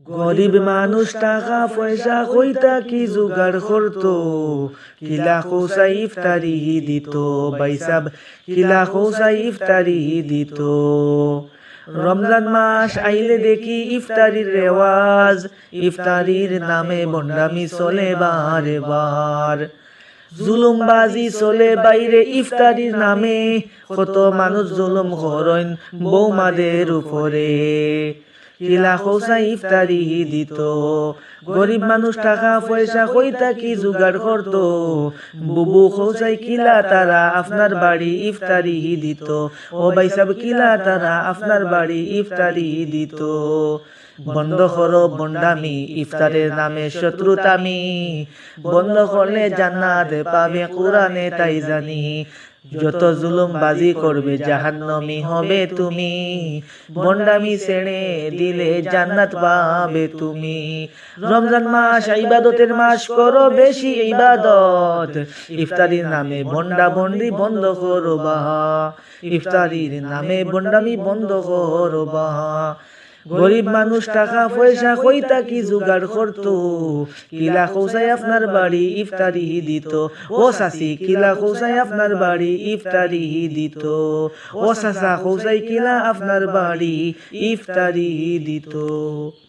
গরিব মানুষ টাকা পয়সা কইতা কি জোগাড় করতো, কিলা খোসাই ইফতারি দিত বাইসাব, কিলা খোসাই ইফতারি দিত। রমজান মাস আইলে দেখি ইফতারির রেওয়াজ, ইফতারির নামে বন্ডামি চলে বারে বার। জুলুমবাজি চলে বাইরে ইফতারির নামে, কত মানুষ জুলুম করেন বৌমাদের উপরে। কিলা খোসাই ইফতারি দিত, গরিব মানুষ টাকা পয়সা কইতা কি জোগাড় করতো, বুবু খোসাই কিলা তারা আপনার বাড়ি ইফতারি দিত। ও ভাই সাব কিলা তারা আপনার বাড়ি ইফতারি দিত। বন্ধ করো বন্ডামি, ইফতারের নামে শত্রুতামি, বন্ধ করলে জান্নাত পাবে কোরআনে তাই জানি। যত জুলুম বাজি করবে জাহান্নামী হবে তুমি, বন্ডামি ছেড়ে দিলে জান্নাত পাবে তুমি। রমজান মাস ইবাদতের মাস, করো বেশি ইবাদত, ইফতারির নামে বন্ডা বন্ডি বন্ধ করো বাহা, ইফতারির নামে বন্ডামি বন্ধ করো বাহা। গরিব মানুষ টাকা পয়সা কইতা কি জোগাড় করতো, কিলা খোসাই আপনার বাড়ি ইফতারি দিত। ও সাসি কিলা খোসাই আপনার বাড়ি ইফতারি দিত। ও সাসা খোসাই কিলা আপনার বাড়ি ইফতারি দিত।